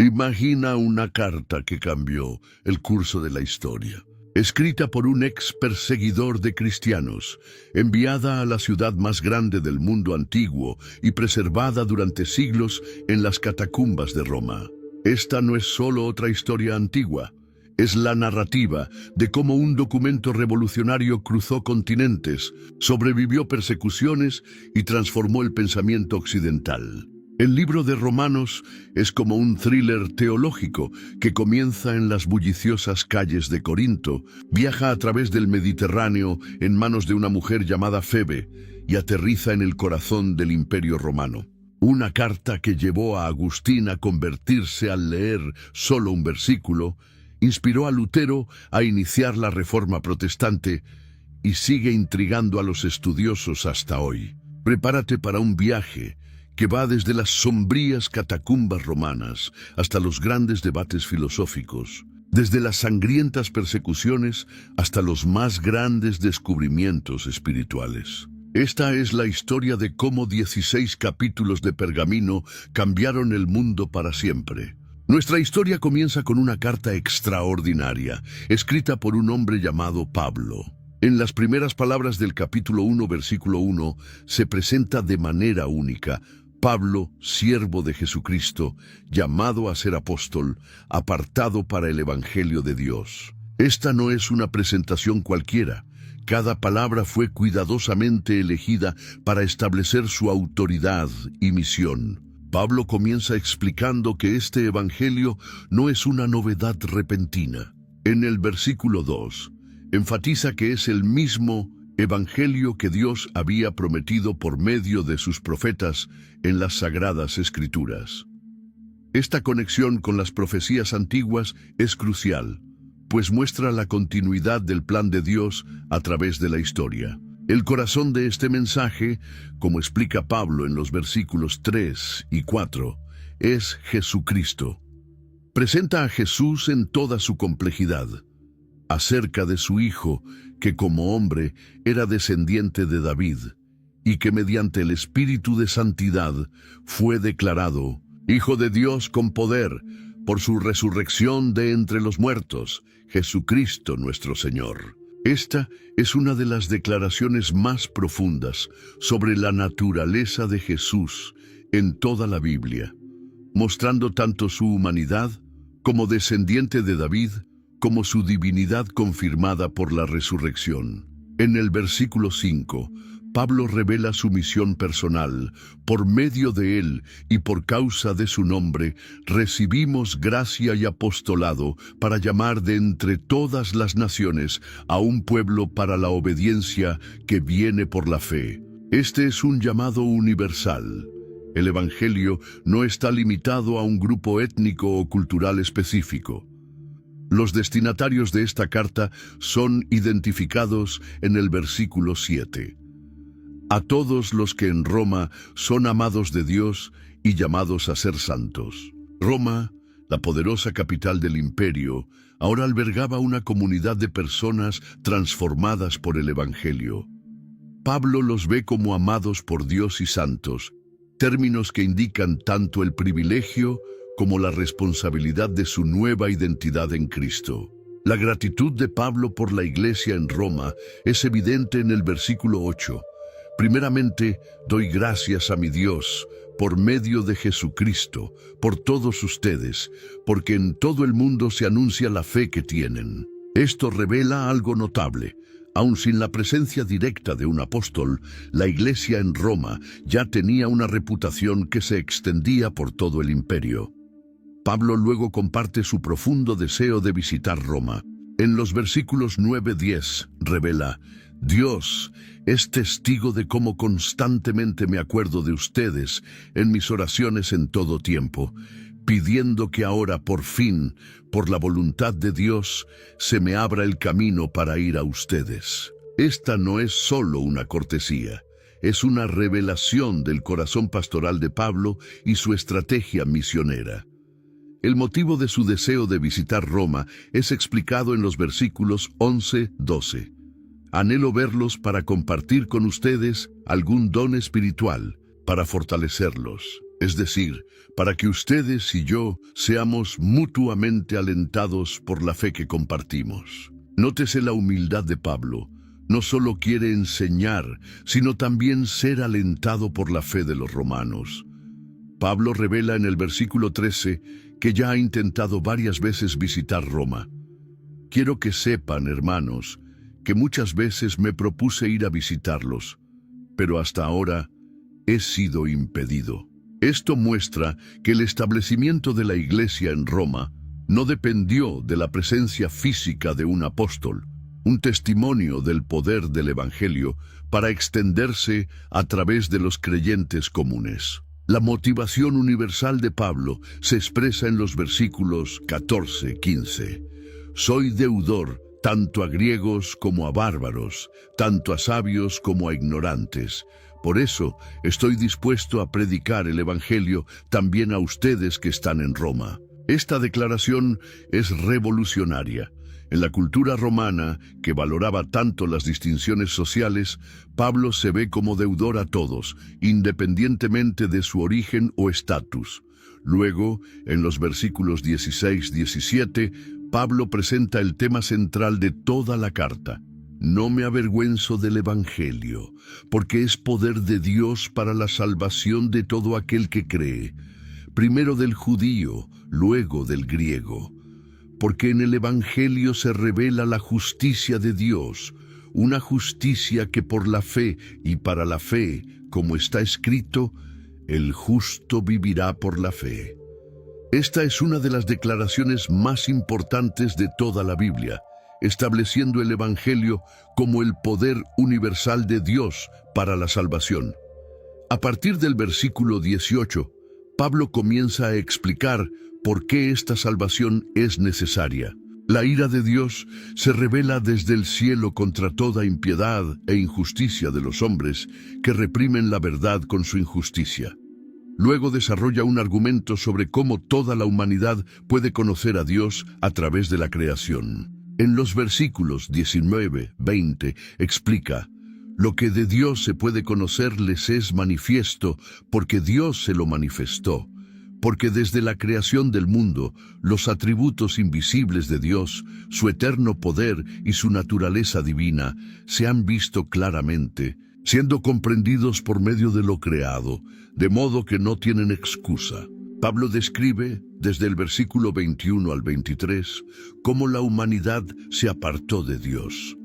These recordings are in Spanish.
Imagina una carta que cambió el curso de la historia, escrita por un ex perseguidor de cristianos, enviada a la ciudad más grande del mundo antiguo y preservada durante siglos en las catacumbas de Roma. Esta no es solo otra historia antigua, es la narrativa de cómo un documento revolucionario cruzó continentes, sobrevivió persecuciones y transformó el pensamiento occidental. El libro de Romanos es como un thriller teológico que comienza en las bulliciosas calles de Corinto, viaja a través del Mediterráneo en manos de una mujer llamada Febe y aterriza en el corazón del Imperio Romano. Una carta que llevó a Agustín a convertirse al leer solo un versículo, inspiró a Lutero a iniciar la Reforma Protestante y sigue intrigando a los estudiosos hasta hoy. Prepárate para un viaje que va desde las sombrías catacumbas romanas hasta los grandes debates filosóficos, desde las sangrientas persecuciones hasta los más grandes descubrimientos espirituales. Esta es la historia de cómo 16 capítulos de pergamino cambiaron el mundo para siempre. Nuestra historia comienza con una carta extraordinaria, escrita por un hombre llamado Pablo. En las primeras palabras del capítulo 1, versículo 1, se presenta de manera única: Pablo, siervo de Jesucristo, llamado a ser apóstol, apartado para el Evangelio de Dios. Esta no es una presentación cualquiera. Cada palabra fue cuidadosamente elegida para establecer su autoridad y misión. Pablo comienza explicando que este Evangelio no es una novedad repentina. En el versículo 2, enfatiza que es el mismo Evangelio que Dios había prometido por medio de sus profetas en las Sagradas Escrituras. Esta conexión con las profecías antiguas es crucial, pues muestra la continuidad del plan de Dios a través de la historia. El corazón de este mensaje, como explica Pablo en los versículos 3 y 4, es Jesucristo. Presenta a Jesús en toda su complejidad, acerca de su Hijo, que como hombre era descendiente de David, y que mediante el Espíritu de Santidad fue declarado Hijo de Dios con poder, por su resurrección de entre los muertos, Jesucristo nuestro Señor. Esta es una de las declaraciones más profundas sobre la naturaleza de Jesús en toda la Biblia, mostrando tanto su humanidad como descendiente de David, como su divinidad confirmada por la resurrección. En el versículo 5, Pablo revela su misión personal. Por medio de él y por causa de su nombre, recibimos gracia y apostolado para llamar de entre todas las naciones a un pueblo para la obediencia que viene por la fe. Este es un llamado universal. El Evangelio no está limitado a un grupo étnico o cultural específico. Los destinatarios de esta carta son identificados en el versículo 7. A todos los que en Roma son amados de Dios y llamados a ser santos. Roma, la poderosa capital del imperio, ahora albergaba una comunidad de personas transformadas por el Evangelio. Pablo los ve como amados por Dios y santos, términos que indican tanto el privilegio como la responsabilidad de su nueva identidad en Cristo. La gratitud de Pablo por la iglesia en Roma es evidente en el versículo 8. Primeramente, doy gracias a mi Dios, por medio de Jesucristo, por todos ustedes, porque en todo el mundo se anuncia la fe que tienen. Esto revela algo notable. Aun sin la presencia directa de un apóstol, la iglesia en Roma ya tenía una reputación que se extendía por todo el imperio. Pablo luego comparte su profundo deseo de visitar Roma. En los versículos 9-10 revela: Dios es testigo de cómo constantemente me acuerdo de ustedes en mis oraciones en todo tiempo, pidiendo que ahora por fin, por la voluntad de Dios, se me abra el camino para ir a ustedes. Esta no es solo una cortesía, es una revelación del corazón pastoral de Pablo y su estrategia misionera. El motivo de su deseo de visitar Roma es explicado en los versículos 11-12. Anhelo verlos para compartir con ustedes algún don espiritual, para fortalecerlos. es decir, para que ustedes y yo seamos mutuamente alentados por la fe que compartimos. Nótese la humildad de Pablo. No solo quiere enseñar, sino también ser alentado por la fe de los romanos. Pablo revela en el versículo 13 que ya ha intentado varias veces visitar Roma. Quiero que sepan, hermanos, que muchas veces me propuse ir a visitarlos, pero hasta ahora he sido impedido. Esto muestra que el establecimiento de la iglesia en Roma no dependió de la presencia física de un apóstol, un testimonio del poder del Evangelio para extenderse a través de los creyentes comunes. La motivación universal de Pablo se expresa en los versículos 14-15. Soy deudor tanto a griegos como a bárbaros, tanto a sabios como a ignorantes. Por eso estoy dispuesto a predicar el Evangelio también a ustedes que están en Roma. Esta declaración es revolucionaria. En la cultura romana, que valoraba tanto las distinciones sociales, Pablo se ve como deudor a todos, independientemente de su origen o estatus. Luego, en los versículos 16-17, Pablo presenta el tema central de toda la carta. No me avergüenzo del Evangelio, porque es poder de Dios para la salvación de todo aquel que cree, primero del judío, luego del griego. Porque en el Evangelio se revela la justicia de Dios, una justicia que por la fe y para la fe, como está escrito, el justo vivirá por la fe. Esta es una de las declaraciones más importantes de toda la Biblia, estableciendo el Evangelio como el poder universal de Dios para la salvación. A partir del versículo 18, Pablo comienza a explicar por qué esta salvación es necesaria. La ira de Dios se revela desde el cielo contra toda impiedad e injusticia de los hombres que reprimen la verdad con su injusticia. Luego desarrolla un argumento sobre cómo toda la humanidad puede conocer a Dios a través de la creación. En los versículos 19-20 explica: lo que de Dios se puede conocer les es manifiesto, porque Dios se lo manifestó. Porque desde la creación del mundo, los atributos invisibles de Dios, su eterno poder y su naturaleza divina, se han visto claramente, siendo comprendidos por medio de lo creado, de modo que no tienen excusa. Pablo describe, desde el versículo 21 al 23, cómo la humanidad se apartó de Dios.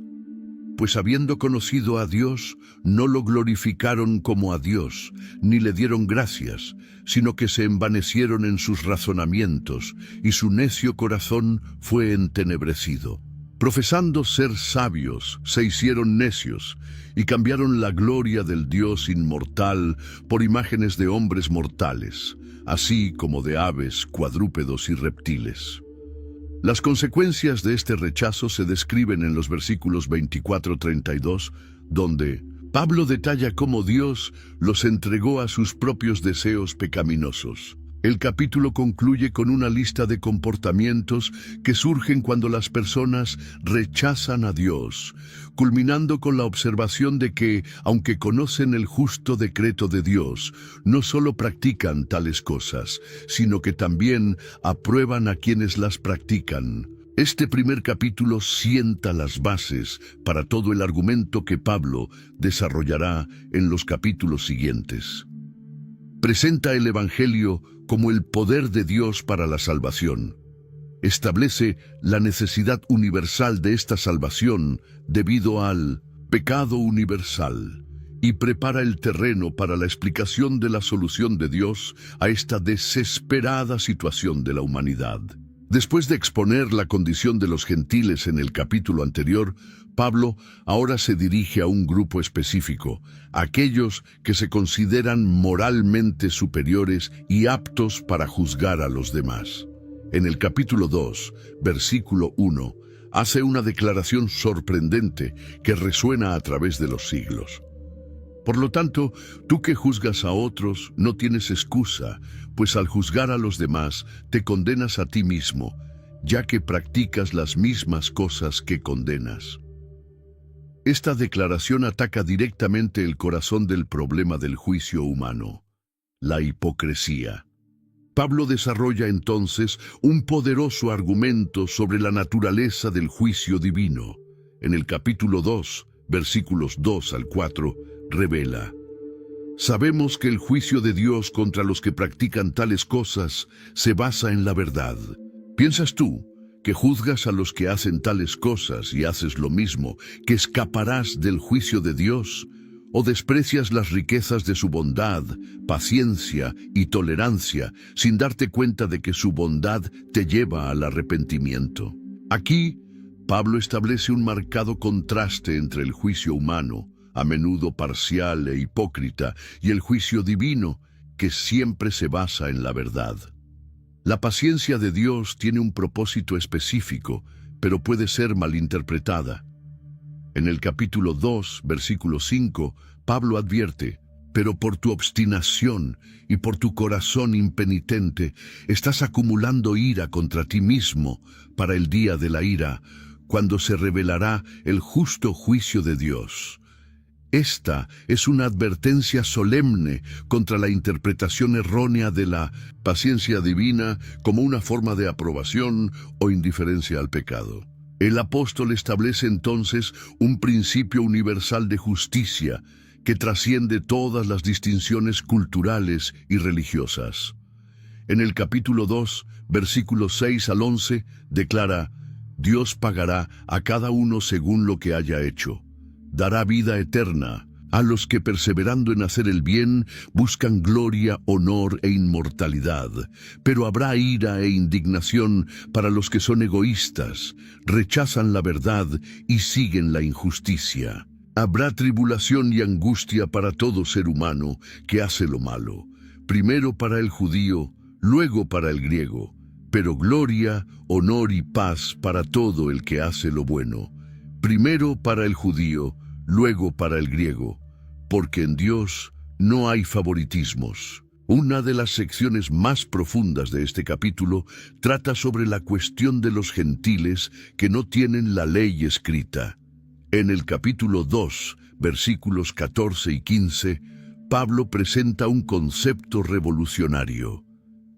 Pues habiendo conocido a Dios, no lo glorificaron como a Dios, ni le dieron gracias, sino que se envanecieron en sus razonamientos, y su necio corazón fue entenebrecido. Profesando ser sabios, se hicieron necios, y cambiaron la gloria del Dios inmortal por imágenes de hombres mortales, así como de aves, cuadrúpedos y reptiles. Las consecuencias de este rechazo se describen en los versículos 24-32, donde Pablo detalla cómo Dios los entregó a sus propios deseos pecaminosos. El capítulo concluye con una lista de comportamientos que surgen cuando las personas rechazan a Dios, culminando con la observación de que, aunque conocen el justo decreto de Dios, no solo practican tales cosas, sino que también aprueban a quienes las practican. Este primer capítulo sienta las bases para todo el argumento que Pablo desarrollará en los capítulos siguientes. Presenta el Evangelio como el poder de Dios para la salvación. Establece la necesidad universal de esta salvación debido al pecado universal y prepara el terreno para la explicación de la solución de Dios a esta desesperada situación de la humanidad. Después de exponer la condición de los gentiles en el capítulo anterior, Pablo ahora se dirige a un grupo específico, aquellos que se consideran moralmente superiores y aptos para juzgar a los demás. En el capítulo 2, versículo 1, hace una declaración sorprendente que resuena a través de los siglos. Por lo tanto, tú que juzgas a otros no tienes excusa, pues al juzgar a los demás te condenas a ti mismo, ya que practicas las mismas cosas que condenas. Esta declaración ataca directamente el corazón del problema del juicio humano. la hipocresía. Pablo desarrolla entonces un poderoso argumento sobre la naturaleza del juicio divino. En el capítulo 2, versículos 2 al 4, revela: sabemos que el juicio de Dios contra los que practican tales cosas se basa en la verdad. ¿Piensas tú que juzgas a los que hacen tales cosas y haces lo mismo, que escaparás del juicio de Dios? ¿O desprecias las riquezas de su bondad, paciencia y tolerancia sin darte cuenta de que su bondad te lleva al arrepentimiento? Aquí, Pablo establece un marcado contraste entre el juicio humano, a menudo parcial e hipócrita, y el juicio divino, que siempre se basa en la verdad. La paciencia de Dios tiene un propósito específico, pero puede ser malinterpretada. En el capítulo 2, versículo 5, Pablo advierte: pero por tu obstinación y por tu corazón impenitente, estás acumulando ira contra ti mismo para el día de la ira, cuando se revelará el justo juicio de Dios. Esta es una advertencia solemne contra la interpretación errónea de la paciencia divina como una forma de aprobación o indiferencia al pecado. El apóstol establece entonces un principio universal de justicia que trasciende todas las distinciones culturales y religiosas. En el capítulo 2, versículos 6 al 11, declara: Dios pagará a cada uno según lo que haya hecho. Dará vida eterna a los que, perseverando en hacer el bien, buscan gloria, honor e inmortalidad. Pero habrá ira e indignación para los que son egoístas, rechazan la verdad y siguen la injusticia. Habrá tribulación y angustia para todo ser humano que hace lo malo, primero para el judío, luego para el griego, pero gloria, honor y paz para todo el que hace lo bueno, primero para el judío, luego para el griego, porque en Dios no hay favoritismos. Una de las secciones más profundas de este capítulo trata sobre la cuestión de los gentiles que no tienen la ley escrita. En el capítulo 2, versículos 14 y 15, Pablo presenta un concepto revolucionario.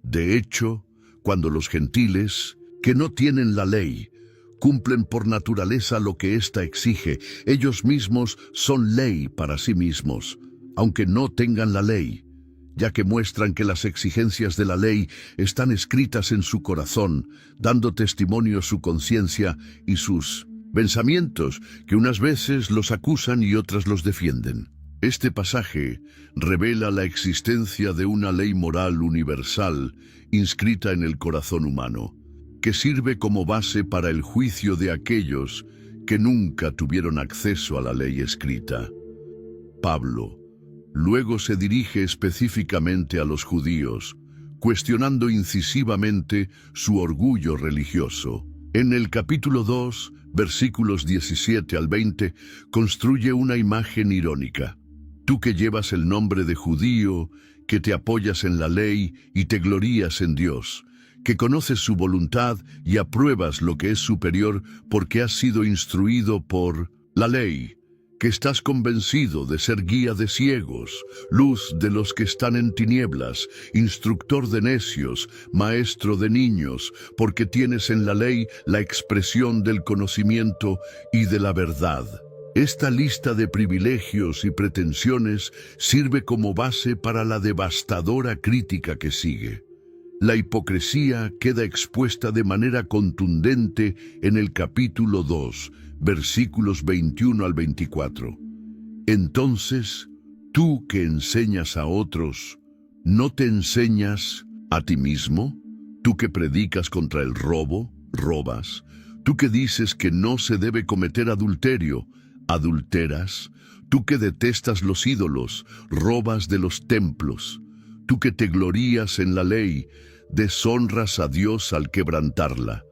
De hecho, cuando los gentiles, que no tienen la ley, cumplen por naturaleza lo que ésta exige, ellos mismos son ley para sí mismos, aunque no tengan la ley, ya que muestran que las exigencias de la ley están escritas en su corazón, dando testimonio su conciencia y sus pensamientos, que unas veces los acusan y otras los defienden. Este pasaje revela la existencia de una ley moral universal inscrita en el corazón humano, que sirve como base para el juicio de aquellos que nunca tuvieron acceso a la ley escrita. Pablo luego se dirige específicamente a los judíos, cuestionando incisivamente su orgullo religioso. En el capítulo 2, versículos 17 al 20, construye una imagen irónica. Tú que llevas el nombre de judío, que te apoyas en la ley y te glorías en Dios, que conoces su voluntad y apruebas lo que es superior porque has sido instruido por la ley, que estás convencido de ser guía de ciegos, luz de los que están en tinieblas, instructor de necios, maestro de niños, porque tienes en la ley la expresión del conocimiento y de la verdad. Esta lista de privilegios y pretensiones sirve como base para la devastadora crítica que sigue. La hipocresía queda expuesta de manera contundente en el capítulo 2, versículos 21 al 24. Entonces, tú que enseñas a otros, ¿no te enseñas a ti mismo? Tú que predicas contra el robo, robas. Tú que dices que no se debe cometer adulterio, adulteras. Tú que detestas los ídolos, robas de los templos. Tú que te glorías en la ley, deshonras a Dios al quebrantarla.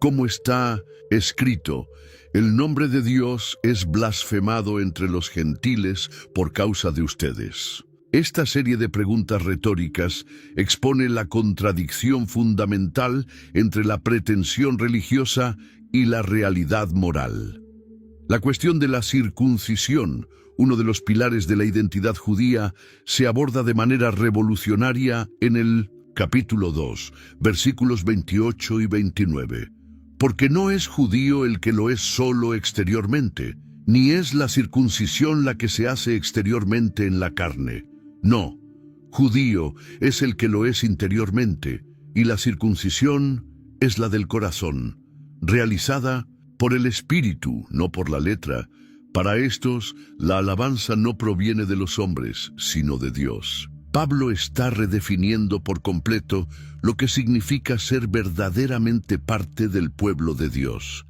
Como está escrito, el nombre de Dios es blasfemado entre los gentiles por causa de ustedes. Esta serie de preguntas retóricas expone la contradicción fundamental entre la pretensión religiosa y la realidad moral. La cuestión de la circuncisión, uno de los pilares de la identidad judía, se aborda de manera revolucionaria en el capítulo 2, versículos 28 y 29. Porque no es judío el que lo es solo exteriormente, ni es la circuncisión la que se hace exteriormente en la carne. No, judío es el que lo es interiormente, y la circuncisión es la del corazón, realizada por el Espíritu, no por la letra. Para estos, la alabanza no proviene de los hombres, sino de Dios. Pablo está redefiniendo por completo lo que significa ser verdaderamente parte del pueblo de Dios.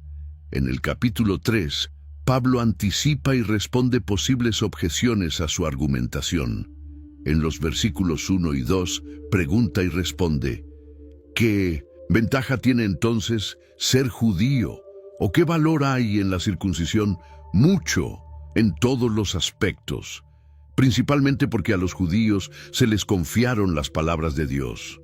En el capítulo 3, Pablo anticipa y responde posibles objeciones a su argumentación. En los versículos 1 y 2, pregunta y responde: ¿qué ventaja tiene entonces ser judío? ¿O qué valor hay en la circuncisión? Mucho, en todos los aspectos, principalmente porque a los judíos se les confiaron las palabras de Dios.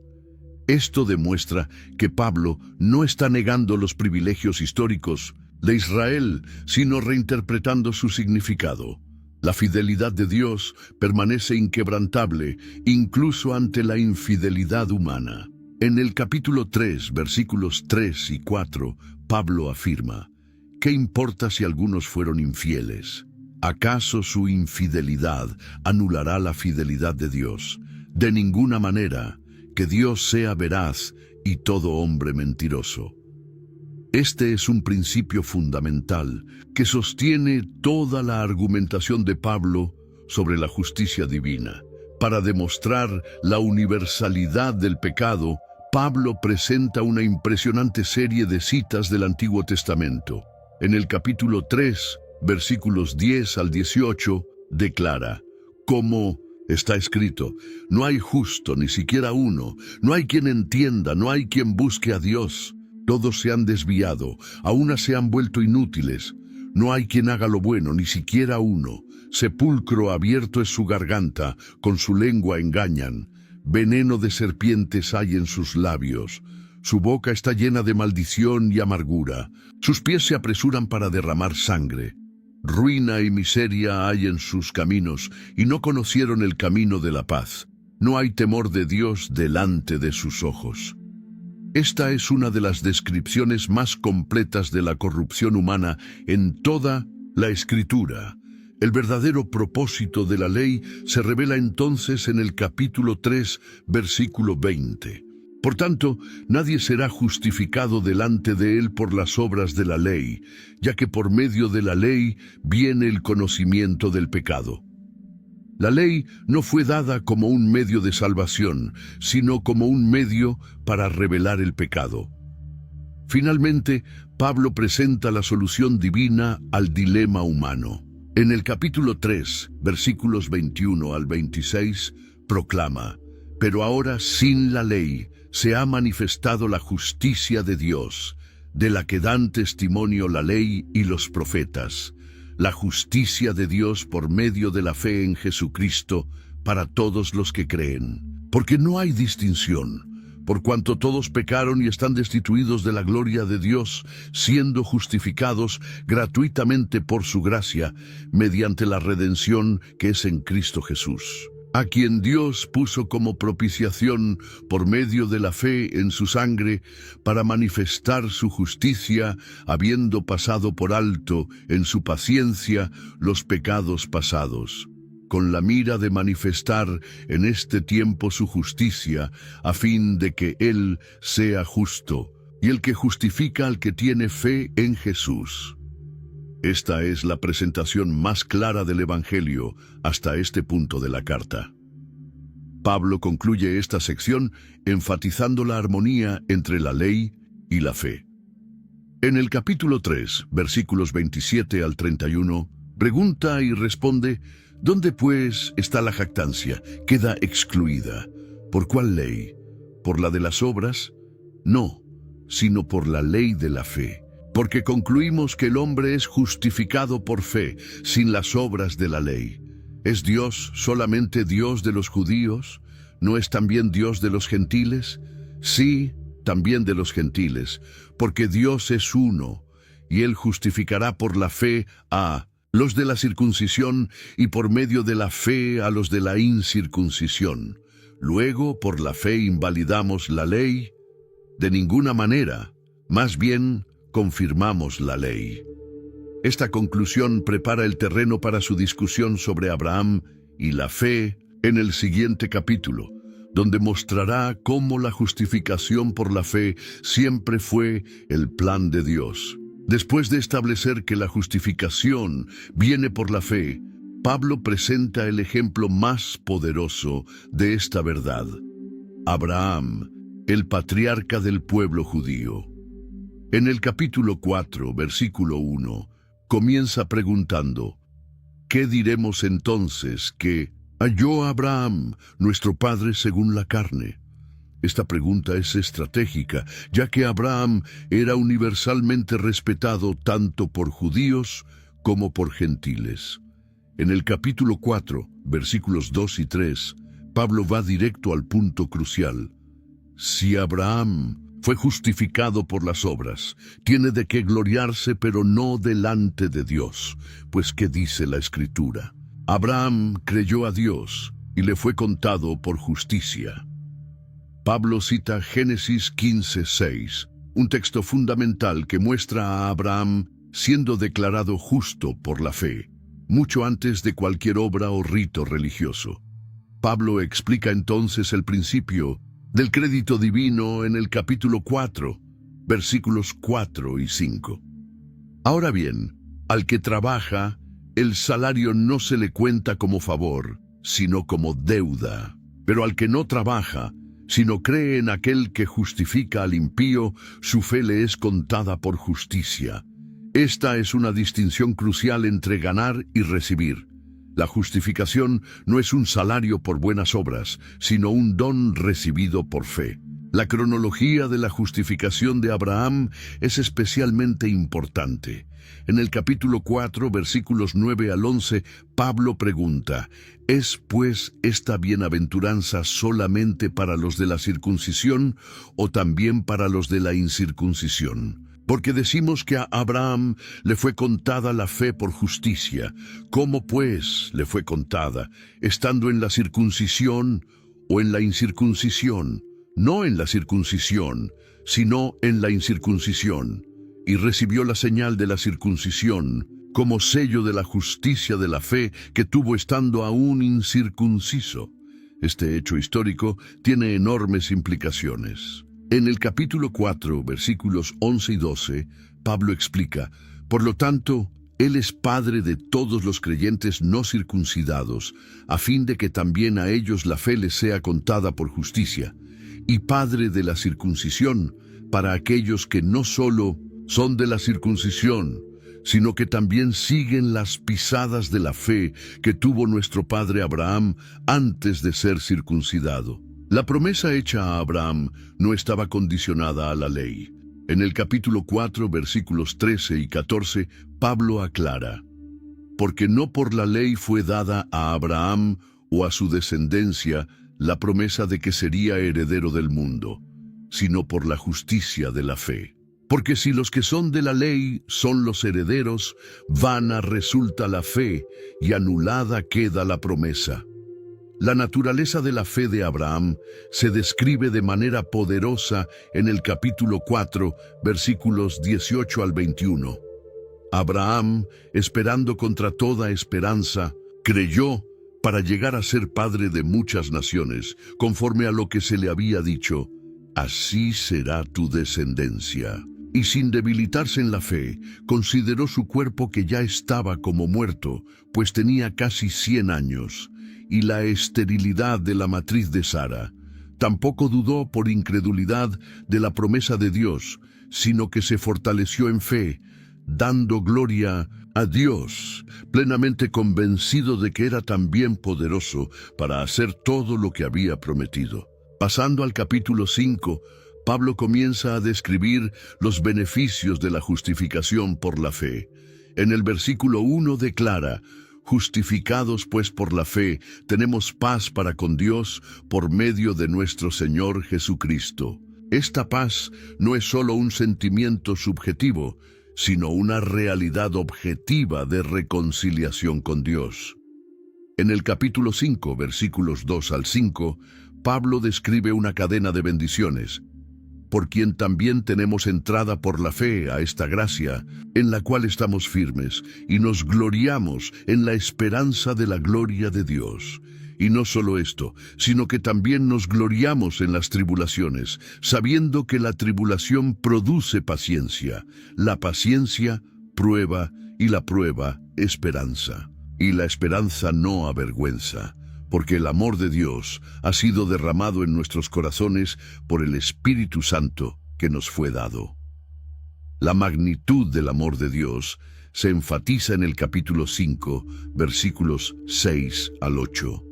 Esto demuestra que Pablo no está negando los privilegios históricos de Israel, sino reinterpretando su significado. La fidelidad de Dios permanece inquebrantable, incluso ante la infidelidad humana. En el capítulo 3, versículos 3 y 4, Pablo afirma: ¿qué importa si algunos fueron infieles? ¿Acaso su infidelidad anulará la fidelidad de Dios? De ninguna manera. Que Dios sea veraz y todo hombre mentiroso. Este es un principio fundamental que sostiene toda la argumentación de Pablo sobre la justicia divina. Para demostrar la universalidad del pecado, Pablo presenta una impresionante serie de citas del Antiguo Testamento. En el capítulo 3, versículos 10 al 18, declara: como está escrito, no hay justo, ni siquiera uno, no hay quien entienda, no hay quien busque a Dios. Todos se han desviado, a una se han vuelto inútiles. No hay quien haga lo bueno, ni siquiera uno. Sepulcro abierto es su garganta, con su lengua engañan. Veneno de serpientes hay en sus labios. Su boca está llena de maldición y amargura. Sus pies se apresuran para derramar sangre. Ruina y miseria hay en sus caminos, y no conocieron el camino de la paz. No hay temor de Dios delante de sus ojos. Esta es una de las descripciones más completas de la corrupción humana en toda la Escritura. El verdadero propósito de la ley se revela entonces en el capítulo 3, versículo 20. Por tanto, nadie será justificado delante de él por las obras de la ley, ya que por medio de la ley viene el conocimiento del pecado. La ley no fue dada como un medio de salvación, sino como un medio para revelar el pecado. Finalmente, Pablo presenta la solución divina al dilema humano. En el capítulo 3, versículos 21 al 26, proclama: pero ahora sin la ley se ha manifestado la justicia de Dios, de la que dan testimonio la ley y los profetas, la justicia de Dios por medio de la fe en Jesucristo para todos los que creen. Porque no hay distinción, por cuanto todos pecaron y están destituidos de la gloria de Dios, siendo justificados gratuitamente por su gracia, mediante la redención que es en Cristo Jesús, a quien Dios puso como propiciación por medio de la fe en su sangre, para manifestar su justicia, habiendo pasado por alto en su paciencia los pecados pasados, con la mira de manifestar en este tiempo su justicia, a fin de que Él sea justo, y el que justifica al que tiene fe en Jesús. Esta es la presentación más clara del Evangelio hasta este punto de la carta. Pablo concluye esta sección enfatizando la armonía entre la ley y la fe. En el capítulo 3, versículos 27 al 31, pregunta y responde: ¿dónde pues está la jactancia? Queda excluida. ¿Por cuál ley? ¿Por la de las obras? No, sino por la ley de la fe. Porque concluimos que el hombre es justificado por fe, sin las obras de la ley. ¿Es Dios solamente Dios de los judíos? ¿No es también Dios de los gentiles? Sí, también de los gentiles, porque Dios es uno, y él justificará por la fe a los de la circuncisión y por medio de la fe a los de la incircuncisión. Luego, por la fe invalidamos la ley. De ninguna manera, más bien confirmamos la ley. Esta conclusión prepara el terreno para su discusión sobre Abraham y la fe en el siguiente capítulo, donde mostrará cómo la justificación por la fe siempre fue el plan de Dios. Después de establecer que la justificación viene por la fe, Pablo presenta el ejemplo más poderoso de esta verdad: Abraham, el patriarca del pueblo judío. En el capítulo 4, versículo 1, comienza preguntando: ¿qué diremos entonces que halló Abraham, nuestro padre según la carne? Esta pregunta es estratégica, ya que Abraham era universalmente respetado tanto por judíos como por gentiles. En el capítulo 4, versículos 2 y 3, Pablo va directo al punto crucial. Si Abraham fue justificado por las obras, tiene de qué gloriarse, pero no delante de Dios. Pues, ¿qué dice la Escritura? Abraham creyó a Dios y le fue contado por justicia. Pablo cita Génesis 15:6, un texto fundamental que muestra a Abraham siendo declarado justo por la fe, mucho antes de cualquier obra o rito religioso. Pablo explica entonces el principio del crédito divino en el capítulo 4, versículos 4 y 5. Ahora bien, al que trabaja, el salario no se le cuenta como favor, sino como deuda. Pero al que no trabaja, sino cree en aquel que justifica al impío, su fe le es contada por justicia. Esta es una distinción crucial entre ganar y recibir. La justificación no es un salario por buenas obras, sino un don recibido por fe. La cronología de la justificación de Abraham es especialmente importante. En el capítulo 4, versículos 9 al 11, Pablo pregunta: ¿es pues esta bienaventuranza solamente para los de la circuncisión o también para los de la incircuncisión? Porque decimos que a Abraham le fue contada la fe por justicia. ¿Cómo pues le fue contada? ¿Estando en la circuncisión o en la incircuncisión? No en la circuncisión, sino en la incircuncisión. Y recibió la señal de la circuncisión como sello de la justicia de la fe que tuvo estando aún incircunciso. Este hecho histórico tiene enormes implicaciones. En el capítulo 4, versículos 11 y 12, Pablo explica: por lo tanto, Él es Padre de todos los creyentes no circuncidados, a fin de que también a ellos la fe les sea contada por justicia, y Padre de la circuncisión, para aquellos que no solo son de la circuncisión, sino que también siguen las pisadas de la fe que tuvo nuestro padre Abraham antes de ser circuncidado. La promesa hecha a Abraham no estaba condicionada a la ley. En el capítulo 4, versículos 13 y 14, Pablo aclara: porque no por la ley fue dada a Abraham o a su descendencia la promesa de que sería heredero del mundo, sino por la justicia de la fe. Porque si los que son de la ley son los herederos, vana resulta la fe y anulada queda la promesa. La naturaleza de la fe de Abraham se describe de manera poderosa en el capítulo 4, versículos 18 al 21. Abraham, esperando contra toda esperanza, creyó para llegar a ser padre de muchas naciones, conforme a lo que se le había dicho: así será tu descendencia. Y sin debilitarse en la fe, consideró su cuerpo que ya estaba como muerto, pues tenía casi 100 años, y la esterilidad de la matriz de Sara. Tampoco dudó por incredulidad de la promesa de Dios, sino que se fortaleció en fe, dando gloria a Dios, plenamente convencido de que era también poderoso para hacer todo lo que había prometido. Pasando al capítulo 5, Pablo comienza a describir los beneficios de la justificación por la fe. En el versículo 1 declara: justificados pues por la fe, tenemos paz para con Dios por medio de nuestro Señor Jesucristo. Esta paz no es solo un sentimiento subjetivo, sino una realidad objetiva de reconciliación con Dios. En el capítulo 5, versículos 2 al 5, Pablo describe una cadena de bendiciones, por quien también tenemos entrada por la fe a esta gracia, en la cual estamos firmes, y nos gloriamos en la esperanza de la gloria de Dios. Y no solo esto, sino que también nos gloriamos en las tribulaciones, sabiendo que la tribulación produce paciencia, la paciencia, prueba, y la prueba, esperanza. Y la esperanza no avergüenza, porque el amor de Dios ha sido derramado en nuestros corazones por el Espíritu Santo que nos fue dado. La magnitud del amor de Dios se enfatiza en el capítulo 5, versículos 6 al 8.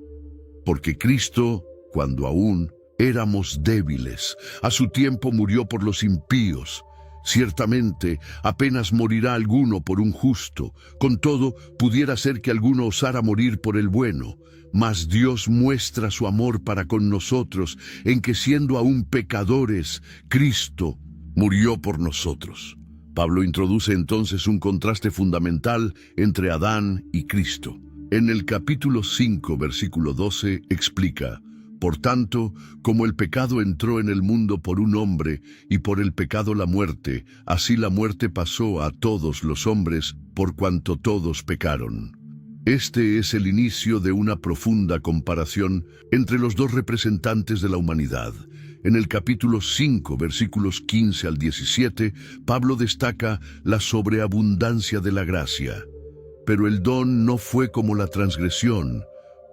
Porque Cristo, cuando aún éramos débiles, a su tiempo murió por los impíos. Ciertamente, apenas morirá alguno por un justo. Con todo, pudiera ser que alguno osara morir por el bueno. Mas Dios muestra su amor para con nosotros, en que siendo aún pecadores, Cristo murió por nosotros. Pablo introduce entonces un contraste fundamental entre Adán y Cristo. En el capítulo 5, versículo 12, explica: Por tanto, como el pecado entró en el mundo por un hombre, y por el pecado la muerte, así la muerte pasó a todos los hombres, por cuanto todos pecaron. Este es el inicio de una profunda comparación entre los dos representantes de la humanidad. En el capítulo 5, versículos 15 al 17, Pablo destaca la sobreabundancia de la gracia. Pero el don no fue como la transgresión,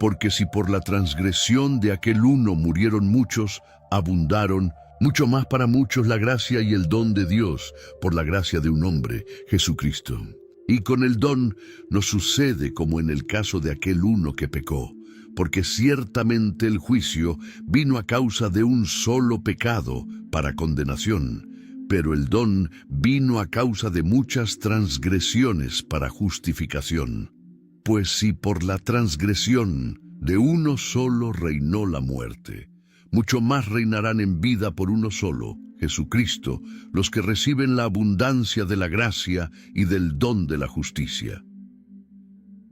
porque si por la transgresión de aquel uno murieron muchos, abundaron, mucho más para muchos la gracia y el don de Dios, por la gracia de un hombre, Jesucristo. Y con el don no sucede como en el caso de aquel uno que pecó, porque ciertamente el juicio vino a causa de un solo pecado para condenación, pero el don vino a causa de muchas transgresiones para justificación. Pues si por la transgresión de uno solo reinó la muerte, mucho más reinarán en vida por uno solo, Jesucristo, los que reciben la abundancia de la gracia y del don de la justicia.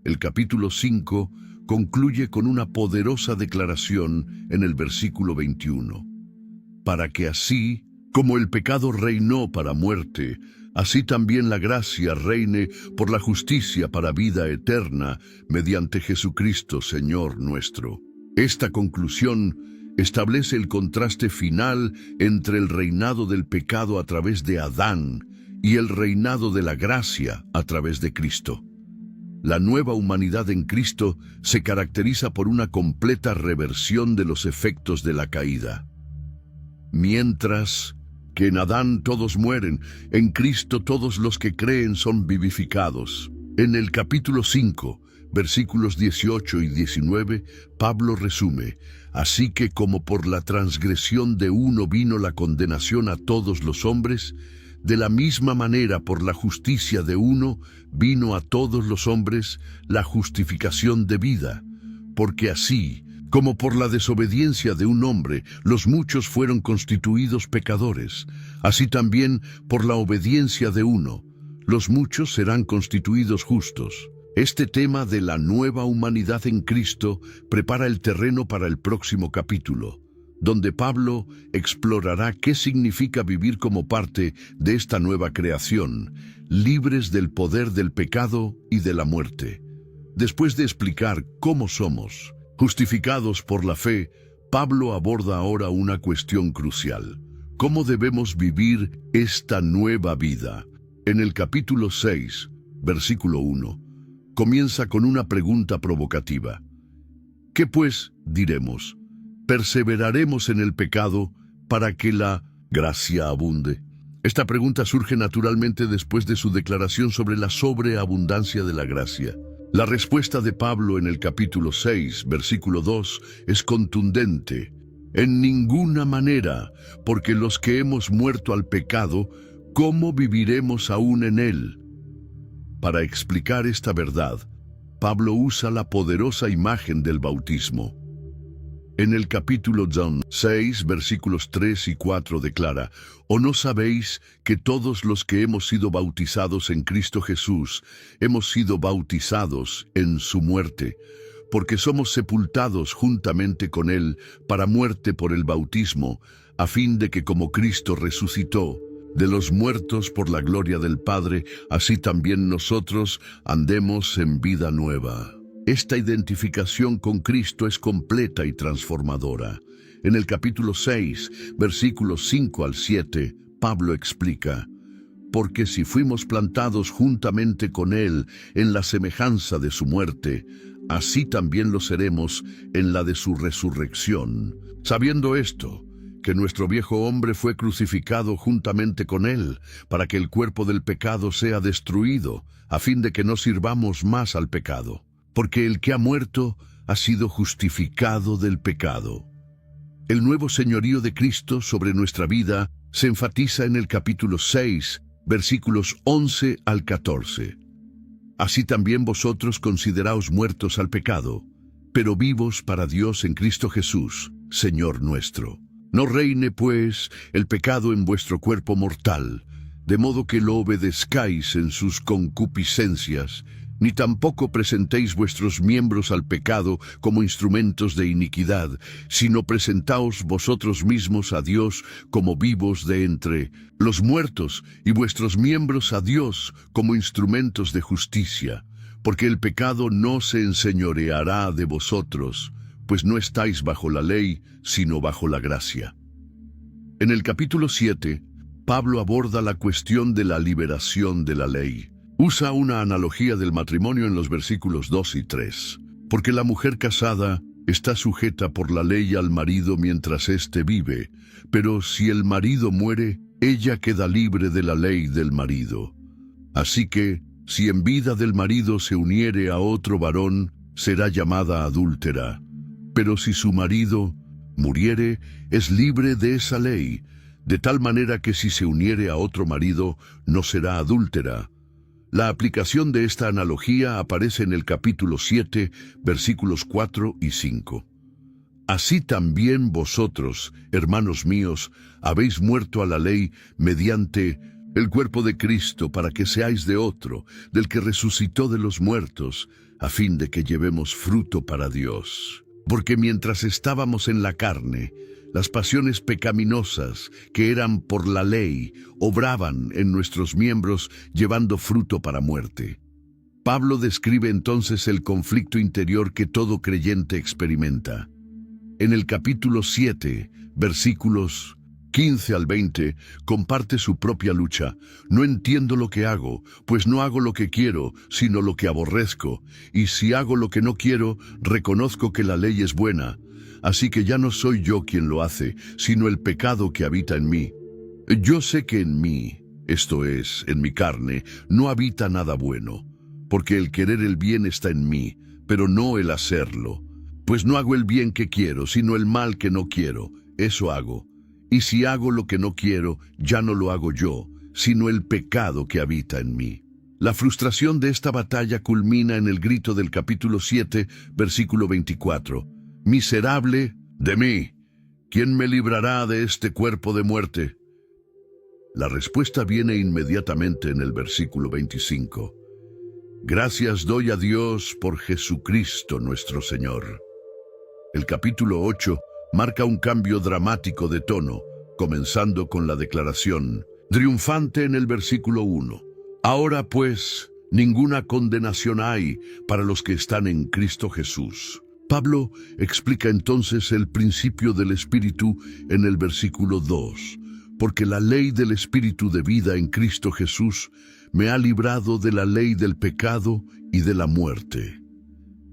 El capítulo 5 concluye con una poderosa declaración en el versículo 21. Para que así, como el pecado reinó para muerte, así también la gracia reine por la justicia para vida eterna, mediante Jesucristo, Señor nuestro. Esta conclusión establece el contraste final entre el reinado del pecado a través de Adán y el reinado de la gracia a través de Cristo. La nueva humanidad en Cristo se caracteriza por una completa reversión de los efectos de la caída. Mientras que en Adán todos mueren, en Cristo todos los que creen son vivificados. En el capítulo 5, versículos 18 y 19, Pablo resume: Así que como por la transgresión de uno vino la condenación a todos los hombres, de la misma manera por la justicia de uno vino a todos los hombres la justificación de vida. Porque así, como por la desobediencia de un hombre los muchos fueron constituidos pecadores, así también por la obediencia de uno los muchos serán constituidos justos. Este tema de la nueva humanidad en Cristo prepara el terreno para el próximo capítulo, donde Pablo explorará qué significa vivir como parte de esta nueva creación, libres del poder del pecado y de la muerte. Después de explicar cómo somos justificados por la fe, Pablo aborda ahora una cuestión crucial: ¿cómo debemos vivir esta nueva vida? En el capítulo 6, versículo 1, comienza con una pregunta provocativa. ¿Qué pues diremos? ¿Perseveraremos en el pecado para que la gracia abunde? Esta pregunta surge naturalmente después de su declaración sobre la sobreabundancia de la gracia. La respuesta de Pablo en el capítulo 6, versículo 2, es contundente. En ninguna manera, porque los que hemos muerto al pecado, ¿cómo viviremos aún en él? Para explicar esta verdad, Pablo usa la poderosa imagen del bautismo. En el capítulo 6, versículos 3 y 4 declara: ¿O no sabéis que todos los que hemos sido bautizados en Cristo Jesús, hemos sido bautizados en su muerte? Porque somos sepultados juntamente con Él para muerte por el bautismo, a fin de que como Cristo resucitó de los muertos por la gloria del Padre, así también nosotros andemos en vida nueva. Esta identificación con Cristo es completa y transformadora. En el capítulo 6, versículos 5 al 7, Pablo explica: porque si fuimos plantados juntamente con Él en la semejanza de su muerte, así también lo seremos en la de su resurrección. Sabiendo esto, que nuestro viejo hombre fue crucificado juntamente con Él, para que el cuerpo del pecado sea destruido, a fin de que no sirvamos más al pecado. Porque el que ha muerto ha sido justificado del pecado. El nuevo señorío de Cristo sobre nuestra vida se enfatiza en el capítulo 6, versículos 11 al 14. Así también vosotros consideraos muertos al pecado, pero vivos para Dios en Cristo Jesús, Señor nuestro. No reine, pues, el pecado en vuestro cuerpo mortal, de modo que lo obedezcáis en sus concupiscencias, ni tampoco presentéis vuestros miembros al pecado como instrumentos de iniquidad, sino presentaos vosotros mismos a Dios como vivos de entre los muertos, y vuestros miembros a Dios como instrumentos de justicia, porque el pecado no se enseñoreará de vosotros, pues no estáis bajo la ley, sino bajo la gracia. En el capítulo 7, Pablo aborda la cuestión de la liberación de la ley. Usa una analogía del matrimonio en los versículos 2 y 3. Porque la mujer casada está sujeta por la ley al marido mientras éste vive, pero si el marido muere, ella queda libre de la ley del marido. Así que, si en vida del marido se uniere a otro varón, será llamada adúltera. Pero si su marido muriere, es libre de esa ley, de tal manera que si se uniere a otro marido, no será adúltera. La aplicación de esta analogía aparece en el capítulo 7, versículos 4 y 5. Así también vosotros, hermanos míos, habéis muerto a la ley mediante el cuerpo de Cristo, para que seáis de otro, del que resucitó de los muertos, a fin de que llevemos fruto para Dios. Porque mientras estábamos en la carne, las pasiones pecaminosas, que eran por la ley, obraban en nuestros miembros, llevando fruto para muerte. Pablo describe entonces el conflicto interior que todo creyente experimenta. En el capítulo 7, versículos 15 al 20, comparte su propia lucha. No entiendo lo que hago, pues no hago lo que quiero, sino lo que aborrezco. Y si hago lo que no quiero, reconozco que la ley es buena. Así que ya no soy yo quien lo hace, sino el pecado que habita en mí. Yo sé que en mí, esto es, en mi carne, no habita nada bueno, porque el querer el bien está en mí, pero no el hacerlo. Pues no hago el bien que quiero, sino el mal que no quiero, eso hago. Y si hago lo que no quiero, ya no lo hago yo, sino el pecado que habita en mí. La frustración de esta batalla culmina en el grito del capítulo 7, versículo 24. Miserable de mí, ¿quién me librará de este cuerpo de muerte? La respuesta viene inmediatamente en el versículo 25. Gracias doy a Dios por Jesucristo nuestro Señor. El capítulo 8 marca un cambio dramático de tono, comenzando con la declaración triunfante en el versículo 1. Ahora pues, ninguna condenación hay para los que están en Cristo Jesús. Pablo explica entonces el principio del Espíritu en el versículo 2, porque la ley del Espíritu de vida en Cristo Jesús me ha librado de la ley del pecado y de la muerte.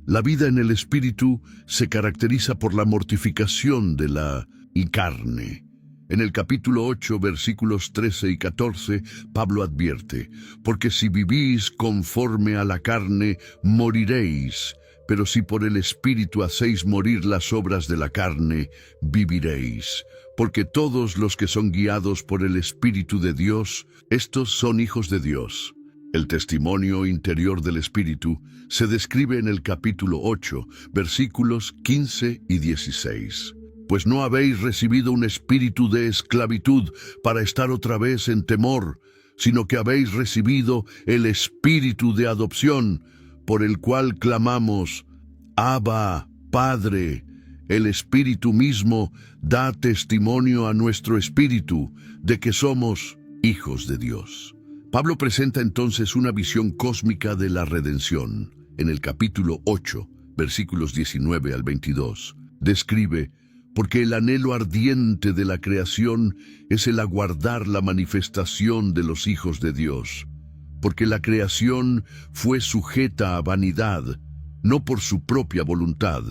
La vida en el Espíritu se caracteriza por la mortificación de la carne. En el capítulo 8, versículos 13 y 14, Pablo advierte: porque si vivís conforme a la carne, moriréis, pero si por el Espíritu hacéis morir las obras de la carne, viviréis. Porque todos los que son guiados por el Espíritu de Dios, estos son hijos de Dios. El testimonio interior del Espíritu se describe en el capítulo 8, versículos 15 y 16. Pues no habéis recibido un espíritu de esclavitud para estar otra vez en temor, sino que habéis recibido el espíritu de adopción, por el cual clamamos, Abba, Padre. El Espíritu mismo da testimonio a nuestro espíritu de que somos hijos de Dios. Pablo presenta entonces una visión cósmica de la redención. En el capítulo 8, versículos 19 al 22, describe, porque el anhelo ardiente de la creación es el aguardar la manifestación de los hijos de Dios, porque la creación fue sujeta a vanidad, no por su propia voluntad,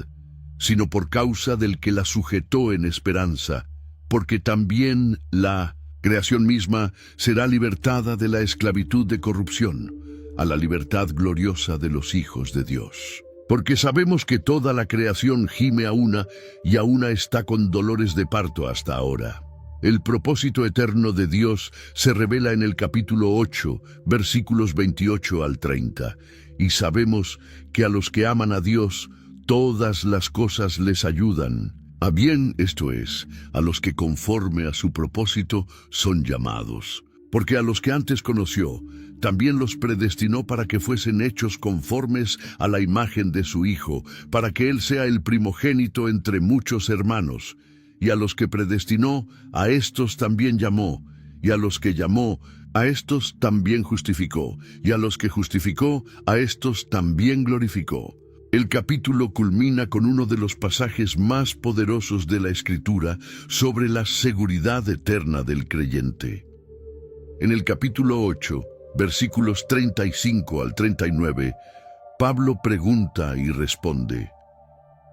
sino por causa del que la sujetó en esperanza, porque también la creación misma será libertada de la esclavitud de corrupción, a la libertad gloriosa de los hijos de Dios. Porque sabemos que toda la creación gime a una y a una está con dolores de parto hasta ahora. El propósito eterno de Dios se revela en el capítulo 8, versículos 28 al 30, y sabemos que a los que aman a Dios, todas las cosas les ayudan a bien, esto es, a los que conforme a su propósito son llamados. Porque a los que antes conoció, también los predestinó para que fuesen hechos conformes a la imagen de su Hijo, para que Él sea el primogénito entre muchos hermanos. Y a los que predestinó, a estos también llamó, y a los que llamó, a estos también justificó, y a los que justificó, a estos también glorificó. El capítulo culmina con uno de los pasajes más poderosos de la Escritura sobre la seguridad eterna del creyente. En el capítulo 8, versículos 35 al 39, Pablo pregunta y responde,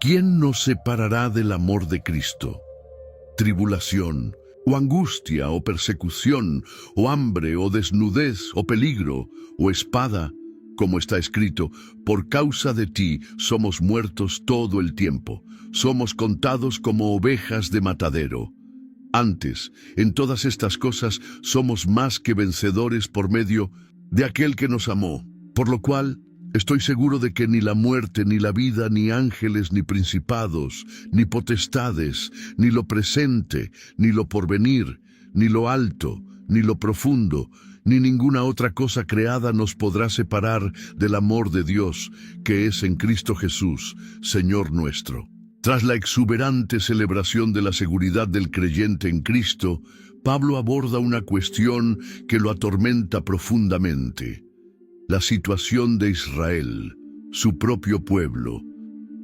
¿quién nos separará del amor de Cristo? ¿Tribulación, o angustia, o persecución, o hambre, o desnudez, o peligro, o espada? Como está escrito, por causa de ti somos muertos todo el tiempo, somos contados como ovejas de matadero. Antes, en todas estas cosas, somos más que vencedores por medio de aquel que nos amó, por lo cual estoy seguro de que ni la muerte, ni la vida, ni ángeles, ni principados, ni potestades, ni lo presente, ni lo porvenir, ni lo alto, ni lo profundo, ni ninguna otra cosa creada nos podrá separar del amor de Dios, que es en Cristo Jesús, Señor nuestro. Tras la exuberante celebración de la seguridad del creyente en Cristo, Pablo aborda una cuestión que lo atormenta profundamente: la situación de Israel, su propio pueblo.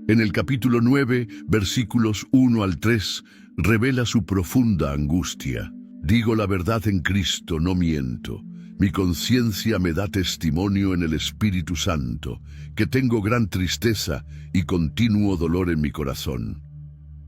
En el capítulo 9, versículos 1 al 3, revela su profunda angustia. Digo la verdad en Cristo, no miento. Mi conciencia me da testimonio en el Espíritu Santo, que tengo gran tristeza y continuo dolor en mi corazón.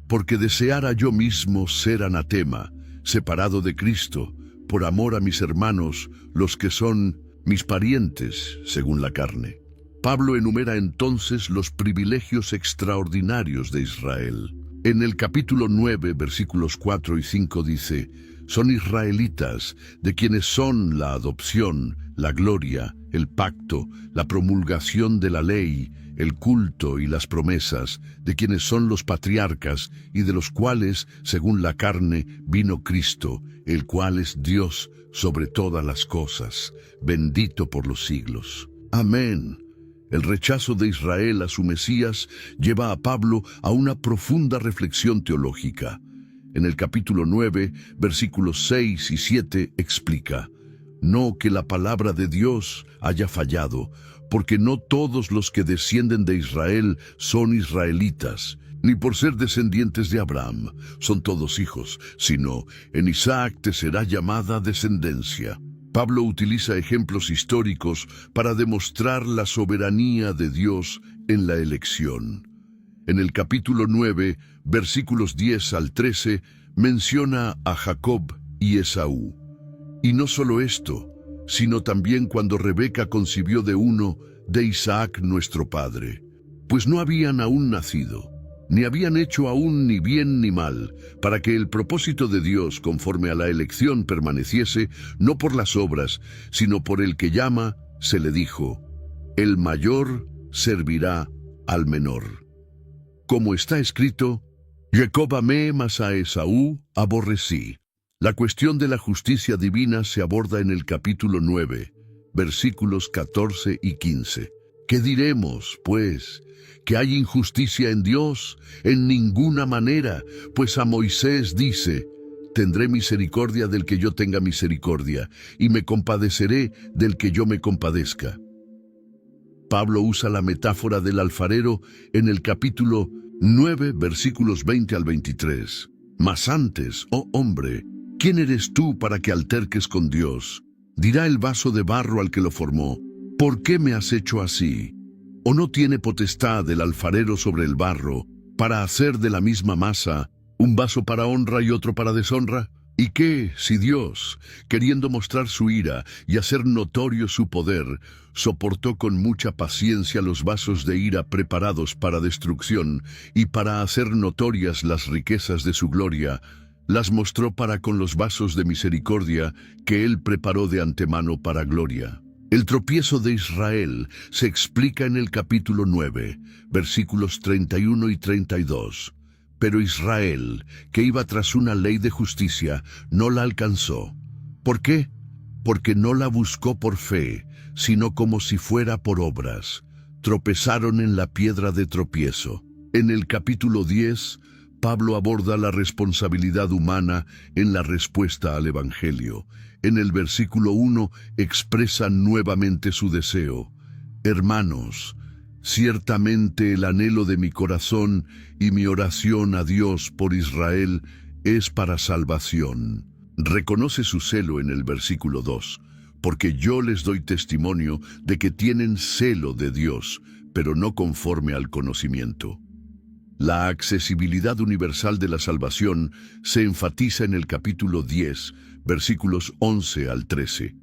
Porque deseara yo mismo ser anatema, separado de Cristo, por amor a mis hermanos, los que son mis parientes, según la carne. Pablo enumera entonces los privilegios extraordinarios de Israel. En el capítulo 9, versículos 4 y 5 dice, son israelitas, de quienes son la adopción, la gloria, el pacto, la promulgación de la ley, el culto y las promesas, de quienes son los patriarcas y de los cuales, según la carne, vino Cristo, el cual es Dios sobre todas las cosas, bendito por los siglos. Amén. El rechazo de Israel a su Mesías lleva a Pablo a una profunda reflexión teológica. En el capítulo 9, versículos 6 y 7 explica, no que la palabra de Dios haya fallado, porque no todos los que descienden de Israel son israelitas, ni por ser descendientes de Abraham son todos hijos, sino en Isaac te será llamada descendencia. Pablo utiliza ejemplos históricos para demostrar la soberanía de Dios en la elección. En el capítulo 9, versículos 10 al 13, menciona a Jacob y Esaú. Y no solo esto, sino también cuando Rebeca concibió de uno, de Isaac nuestro padre. Pues no habían aún nacido, ni habían hecho aún ni bien ni mal, para que el propósito de Dios conforme a la elección permaneciese, no por las obras, sino por el que llama, se le dijo: el mayor servirá al menor. Como está escrito: Jacob amé, mas a Esaú aborrecí. La cuestión de la justicia divina se aborda en el capítulo 9, versículos 14 y 15. ¿Qué diremos, pues? ¿Que hay injusticia en Dios? En ninguna manera, pues a Moisés dice: tendré misericordia del que yo tenga misericordia, y me compadeceré del que yo me compadezca. Pablo usa la metáfora del alfarero en el capítulo 9, versículos 20 al 23. Mas antes, oh hombre, ¿quién eres tú para que alterques con Dios? Dirá el vaso de barro al que lo formó: ¿por qué me has hecho así? ¿O no tiene potestad el alfarero sobre el barro para hacer de la misma masa un vaso para honra y otro para deshonra? ¿Y qué, si Dios, queriendo mostrar su ira y hacer notorio su poder, soportó con mucha paciencia los vasos de ira preparados para destrucción, y para hacer notorias las riquezas de su gloria, las mostró para con los vasos de misericordia que él preparó de antemano para gloria? El tropiezo de Israel se explica en el capítulo 9, versículos 31 y 32. Pero Israel, que iba tras una ley de justicia, no la alcanzó. ¿Por qué? Porque no la buscó por fe, sino como si fuera por obras. Tropezaron en la piedra de tropiezo. En el capítulo 10, Pablo aborda la responsabilidad humana en la respuesta al Evangelio. En el versículo 1 expresa nuevamente su deseo: hermanos, ciertamente el anhelo de mi corazón y mi oración a Dios por Israel es para salvación. Reconoce su celo en el versículo 2, porque yo les doy testimonio de que tienen celo de Dios, pero no conforme al conocimiento. La accesibilidad universal de la salvación se enfatiza en el capítulo 10, versículos 11 al 13.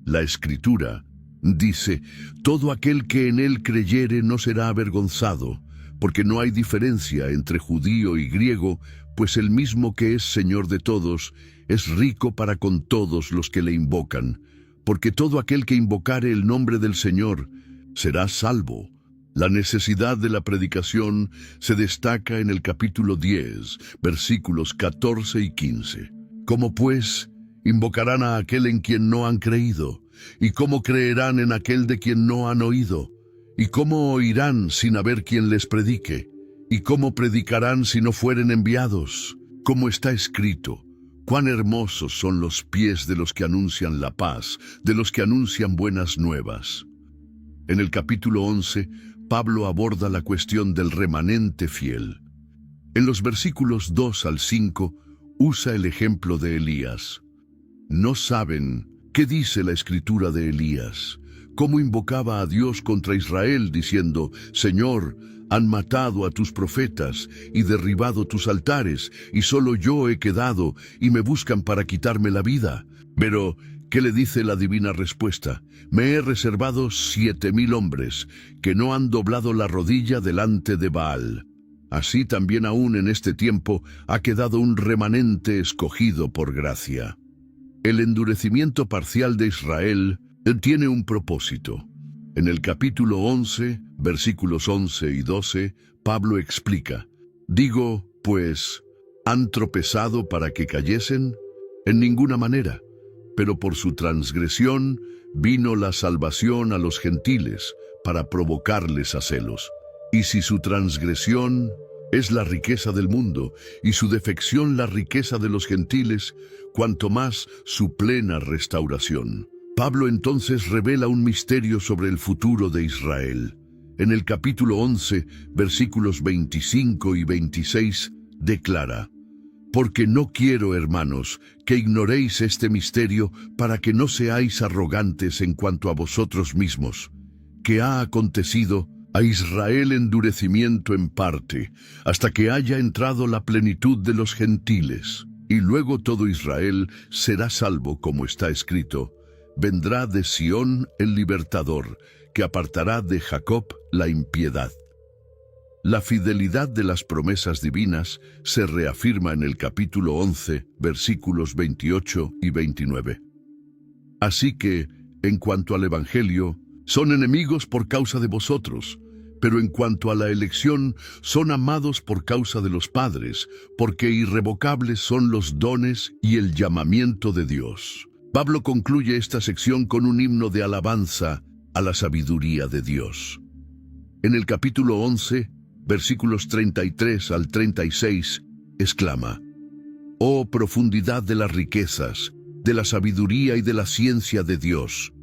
La Escritura dice: todo aquel que en él creyere no será avergonzado, porque no hay diferencia entre judío y griego, pues el mismo que es Señor de todos, es rico para con todos los que le invocan, porque todo aquel que invocare el nombre del Señor será salvo. La necesidad de la predicación se destaca en el capítulo 10, versículos 14 y 15. ¿Cómo pues invocarán a aquel en quien no han creído? ¿Y cómo creerán en aquel de quien no han oído? ¿Y cómo oirán sin haber quien les predique? ¿Y cómo predicarán si no fueren enviados? Como está escrito: cuán hermosos son los pies de los que anuncian la paz, de los que anuncian buenas nuevas. En el capítulo 11, Pablo aborda la cuestión del remanente fiel. En los versículos 2 al 5, usa el ejemplo de Elías. ¿No saben qué dice la Escritura de Elías? Cómo invocaba a Dios contra Israel, diciendo: Señor, han matado a tus profetas y derribado tus altares, y solo yo he quedado, y me buscan para quitarme la vida. Pero ¿qué le dice la divina respuesta? Me he reservado 7,000 hombres que no han doblado la rodilla delante de Baal. Así también aún en este tiempo ha quedado un remanente escogido por gracia. El endurecimiento parcial de Israel tiene un propósito. En el capítulo 11, versículos 11 y 12, Pablo explica: digo, pues, ¿han tropezado para que cayesen? En ninguna manera. Pero por su transgresión vino la salvación a los gentiles, para provocarles a celos. Y si su transgresión es la riqueza del mundo, y su defección la riqueza de los gentiles, cuanto más su plena restauración. Pablo entonces revela un misterio sobre el futuro de Israel. En el capítulo 11, versículos 25 y 26, declara: porque no quiero, hermanos, que ignoréis este misterio, para que no seáis arrogantes en cuanto a vosotros mismos, que ha acontecido a Israel endurecimiento en parte, hasta que haya entrado la plenitud de los gentiles. Y luego todo Israel será salvo, como está escrito: vendrá de Sión el libertador, que apartará de Jacob la impiedad. La fidelidad de las promesas divinas se reafirma en el capítulo 11, versículos 28 y 29. Así que, en cuanto al Evangelio, son enemigos por causa de vosotros, pero en cuanto a la elección, son amados por causa de los padres, porque irrevocables son los dones y el llamamiento de Dios. Pablo concluye esta sección con un himno de alabanza a la sabiduría de Dios. En el capítulo 11, versículos 33 al 36, exclama: «Oh profundidad de las riquezas, de la sabiduría y de la ciencia de Dios!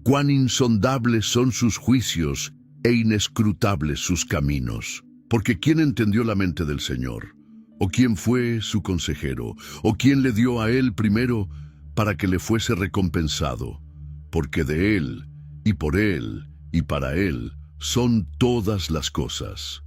Cuán insondables son sus juicios e inescrutables sus caminos. Porque ¿quién entendió la mente del Señor? ¿O quién fue su consejero? ¿O quién le dio a él primero para que le fuese recompensado? Porque de él, y por él, y para él, son todas las cosas.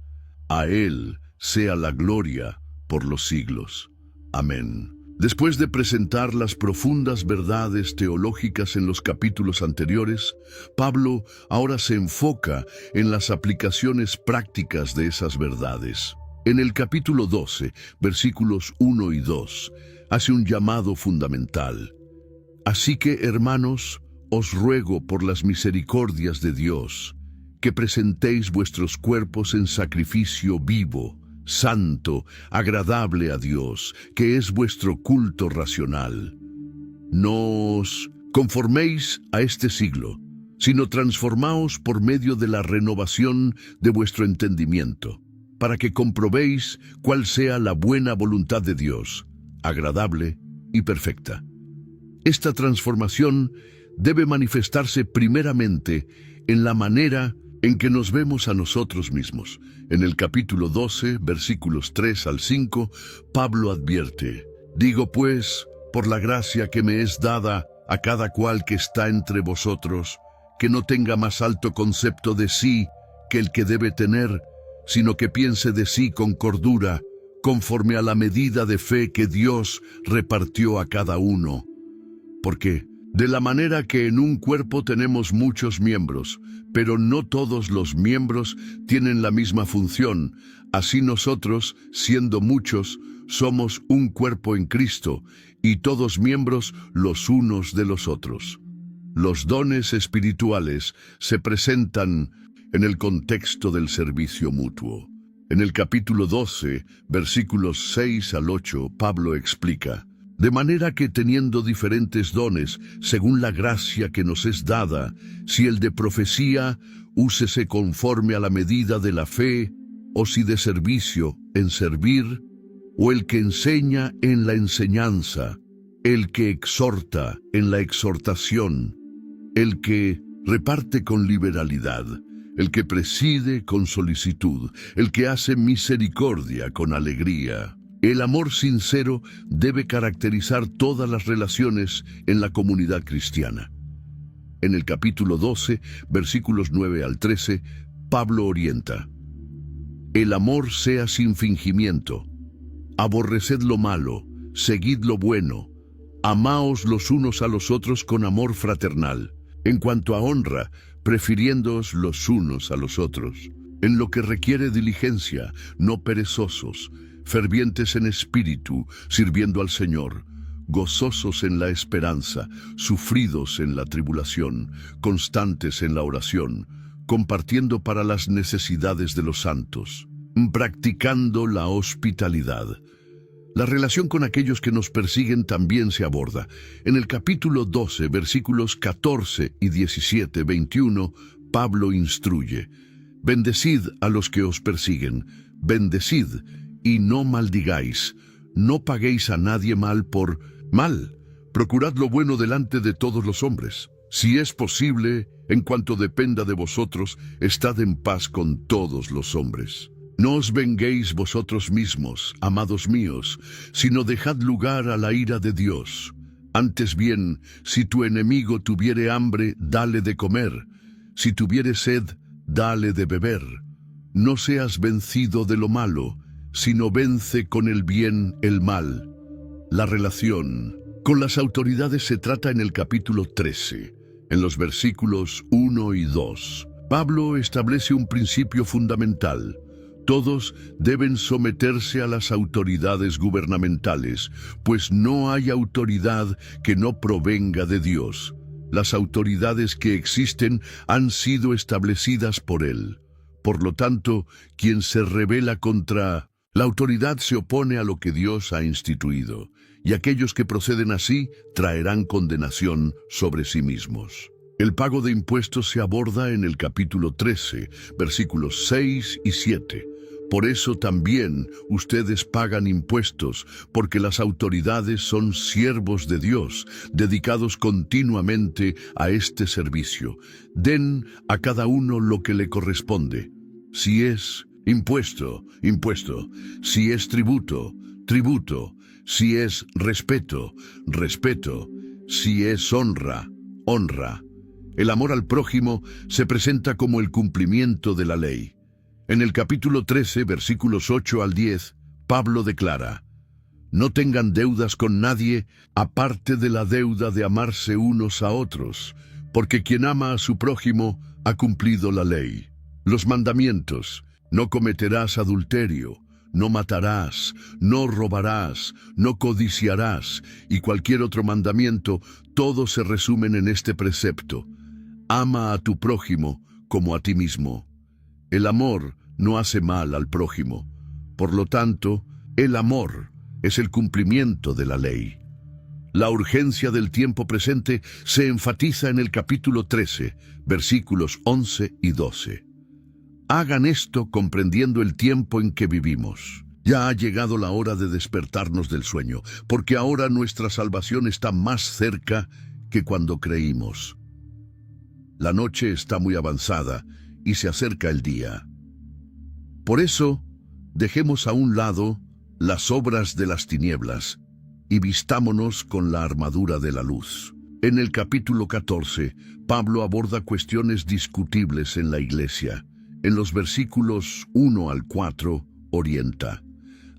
A él sea la gloria por los siglos. Amén». Después de presentar las profundas verdades teológicas en los capítulos anteriores, Pablo ahora se enfoca en las aplicaciones prácticas de esas verdades. En el capítulo 12, versículos 1 y 2, hace un llamado fundamental. «Así que, hermanos, os ruego por las misericordias de Dios, que presentéis vuestros cuerpos en sacrificio vivo, santo, agradable a Dios, que es vuestro culto racional. No os conforméis a este siglo, sino transformaos por medio de la renovación de vuestro entendimiento, para que comprobéis cuál sea la buena voluntad de Dios, agradable y perfecta». Esta transformación debe manifestarse primeramente en la manera en que nos vemos a nosotros mismos. En el capítulo 12, versículos 3 al 5, Pablo advierte: «Digo pues, por la gracia que me es dada a cada cual que está entre vosotros, que no tenga más alto concepto de sí que el que debe tener, sino que piense de sí con cordura, conforme a la medida de fe que Dios repartió a cada uno. Porque de la manera que en un cuerpo tenemos muchos miembros, pero no todos los miembros tienen la misma función, así nosotros, siendo muchos, somos un cuerpo en Cristo, y todos miembros los unos de los otros». Los dones espirituales se presentan en el contexto del servicio mutuo. En el capítulo 12, versículos 6 al 8, Pablo explica: «De manera que teniendo diferentes dones, según la gracia que nos es dada, si el de profecía, úsese conforme a la medida de la fe, o si de servicio, en servir, o el que enseña en la enseñanza, el que exhorta en la exhortación, el que reparte con liberalidad, el que preside con solicitud, el que hace misericordia con alegría». El amor sincero debe caracterizar todas las relaciones en la comunidad cristiana. En el capítulo 12, versículos 9 al 13, Pablo orienta: «El amor sea sin fingimiento. Aborreced lo malo, seguid lo bueno. Amaos los unos a los otros con amor fraternal. En cuanto a honra, prefiriéndoos los unos a los otros. En lo que requiere diligencia, no perezosos, fervientes en espíritu, sirviendo al Señor, gozosos en la esperanza, sufridos en la tribulación, constantes en la oración, compartiendo para las necesidades de los santos, practicando la hospitalidad». La relación con aquellos que nos persiguen también se aborda. En el capítulo 12, versículos 14 y 17, 21, Pablo instruye: «Bendecid a los que os persiguen, bendecid y no maldigáis, no paguéis a nadie mal por mal, procurad lo bueno delante de todos los hombres. Si es posible, en cuanto dependa de vosotros, estad en paz con todos los hombres. No os venguéis vosotros mismos, amados míos, sino dejad lugar a la ira de Dios. Antes bien, si tu enemigo tuviere hambre, dale de comer, si tuviere sed, dale de beber. No seas vencido de lo malo, sino vence con el bien el mal». La relación con las autoridades se trata en el capítulo 13, en los versículos 1 y 2. Pablo establece un principio fundamental: todos deben someterse a las autoridades gubernamentales, pues no hay autoridad que no provenga de Dios. Las autoridades que existen han sido establecidas por Él. Por lo tanto, quien se rebela contra la autoridad se opone a lo que Dios ha instituido, y aquellos que proceden así traerán condenación sobre sí mismos. El pago de impuestos se aborda en el capítulo 13, versículos 6 y 7. Por eso también ustedes pagan impuestos, porque las autoridades son siervos de Dios, dedicados continuamente a este servicio. Den a cada uno lo que le corresponde. Si es impuesto, impuesto. Si es tributo, tributo. Si es respeto, respeto. Si es honra, honra. El amor al prójimo se presenta como el cumplimiento de la ley. En el capítulo 13, versículos 8 al 10, Pablo declara: no tengan deudas con nadie, aparte de la deuda de amarse unos a otros, porque quien ama a su prójimo ha cumplido la ley. Los mandamientos: no cometerás adulterio, no matarás, no robarás, no codiciarás, y cualquier otro mandamiento, todos se resumen en este precepto: ama a tu prójimo como a ti mismo. El amor no hace mal al prójimo. Por lo tanto, el amor es el cumplimiento de la ley. La urgencia del tiempo presente se enfatiza en el capítulo 13, versículos 11 y 12. Hagan esto comprendiendo el tiempo en que vivimos. Ya ha llegado la hora de despertarnos del sueño, porque ahora nuestra salvación está más cerca que cuando creímos. La noche está muy avanzada y se acerca el día. Por eso, dejemos a un lado las obras de las tinieblas y vistámonos con la armadura de la luz. En el capítulo 14, Pablo aborda cuestiones discutibles en la iglesia. En los versículos 1 al 4, orienta: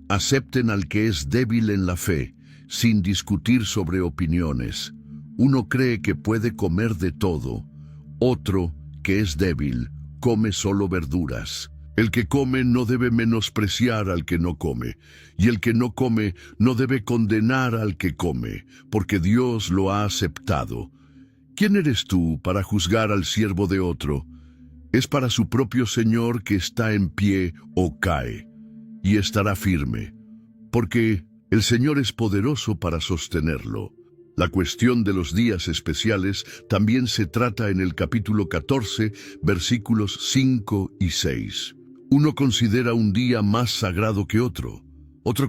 acepten al que es débil en la fe, sin discutir sobre opiniones. Uno cree que puede comer de todo, otro, que es débil, come solo verduras. El que come no debe menospreciar al que no come, y el que no come no debe condenar al que come, porque Dios lo ha aceptado. ¿Quién eres tú para juzgar al siervo de otro? Es para su propio Señor que está en pie o cae, y estará firme, porque el Señor es poderoso para sostenerlo. La cuestión de los días especiales también se trata en el capítulo 14, versículos 5 y 6. Uno considera un día más sagrado que otro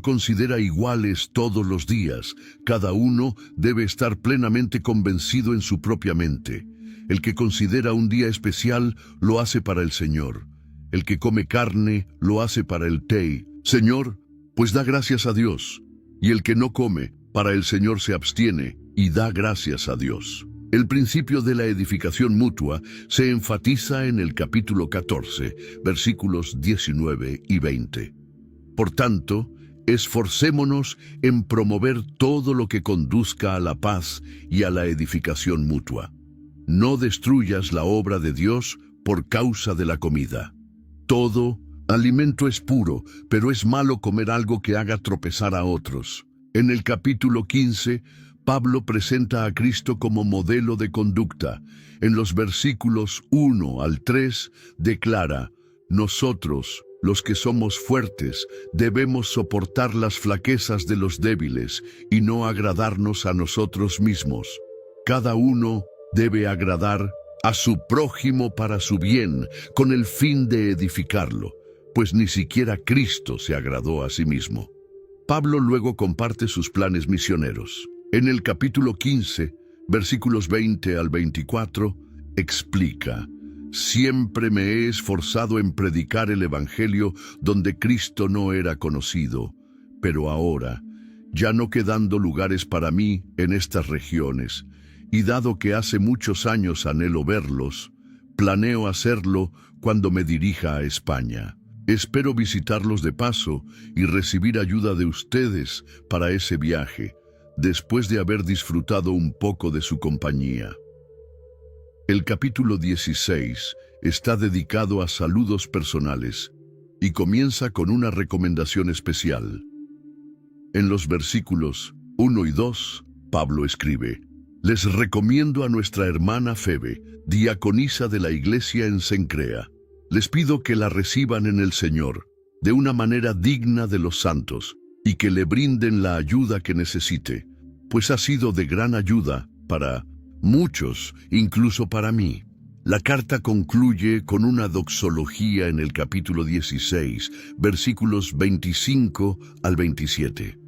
considera iguales todos los días. Cada uno debe estar plenamente convencido en su propia mente. El que considera un día especial lo hace para el Señor. El que come carne lo hace para el Señor, pues da gracias a Dios. Y el que no come, para el Señor se abstiene y da gracias a Dios. El principio de la edificación mutua se enfatiza en el capítulo 14, versículos 19 y 20. Por tanto, esforcémonos en promover todo lo que conduzca a la paz y a la edificación mutua. No destruyas la obra de Dios por causa de la comida. Todo alimento es puro, pero es malo comer algo que haga tropezar a otros. En el capítulo 15, Pablo presenta a Cristo como modelo de conducta. En los versículos 1 al 3 declara: nosotros, los que somos fuertes, debemos soportar las flaquezas de los débiles y no agradarnos a nosotros mismos. Cada uno debe agradar a su prójimo para su bien, con el fin de edificarlo, pues ni siquiera Cristo se agradó a sí mismo. Pablo luego comparte sus planes misioneros. En el capítulo 15, versículos 20 al 24, explica: siempre me he esforzado en predicar el Evangelio donde Cristo no era conocido, pero ahora, ya no quedando lugares para mí en estas regiones, y dado que hace muchos años anhelo verlos, planeo hacerlo cuando me dirija a España. Espero visitarlos de paso y recibir ayuda de ustedes para ese viaje, después de haber disfrutado un poco de su compañía. El capítulo 16 está dedicado a saludos personales y comienza con una recomendación especial. En los versículos 1 y 2, Pablo escribe: Les recomiendo a nuestra hermana Febe, diaconisa de la iglesia en Cencrea. Les pido que la reciban en el Señor, de una manera digna de los santos, y que le brinden la ayuda que necesite, pues ha sido de gran ayuda para muchos, incluso para mí. La carta concluye con una doxología en el capítulo 16, versículos 25 al 27.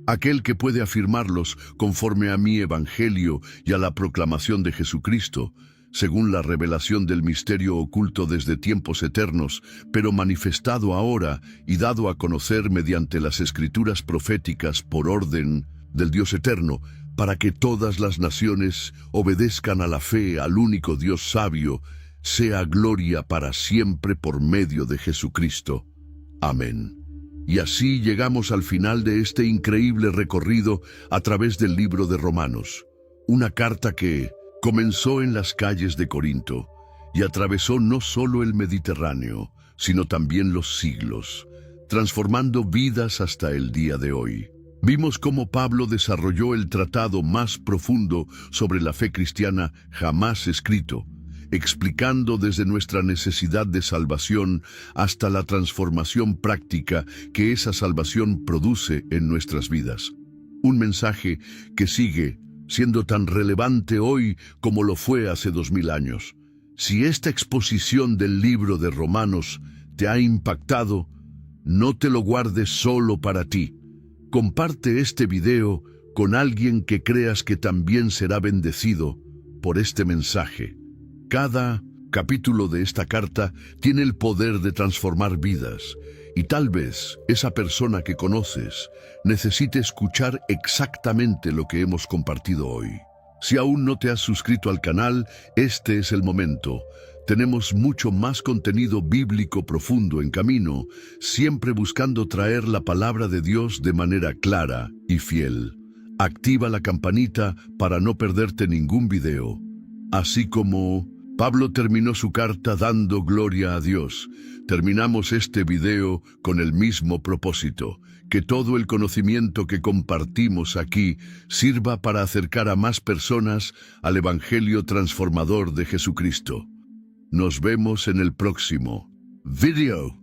Aquel que puede afirmarlos conforme a mi evangelio y a la proclamación de Jesucristo, según la revelación del misterio oculto desde tiempos eternos, pero manifestado ahora y dado a conocer mediante las escrituras proféticas por orden del Dios eterno, para que todas las naciones obedezcan a la fe al único Dios sabio, sea gloria para siempre por medio de Jesucristo. Amén. Y así llegamos al final de este increíble recorrido a través del libro de Romanos, una carta que comenzó en las calles de Corinto y atravesó no solo el Mediterráneo, sino también los siglos, transformando vidas hasta el día de hoy. Vimos cómo Pablo desarrolló el tratado más profundo sobre la fe cristiana jamás escrito, explicando desde nuestra necesidad de salvación hasta la transformación práctica que esa salvación produce en nuestras vidas. Un mensaje que sigue siendo tan relevante hoy como lo fue hace 2000 años. Si esta exposición del libro de Romanos te ha impactado, no te lo guardes solo para ti. Comparte este video con alguien que creas que también será bendecido por este mensaje. Cada capítulo de esta carta tiene el poder de transformar vidas, y tal vez esa persona que conoces necesite escuchar exactamente lo que hemos compartido hoy. Si aún no te has suscrito al canal, este es el momento. Tenemos mucho más contenido bíblico profundo en camino, siempre buscando traer la palabra de Dios de manera clara y fiel. Activa la campanita para no perderte ningún video. Así como Pablo terminó su carta dando gloria a Dios, terminamos este video con el mismo propósito, que todo el conocimiento que compartimos aquí sirva para acercar a más personas al Evangelio transformador de Jesucristo. Nos vemos en el próximo video.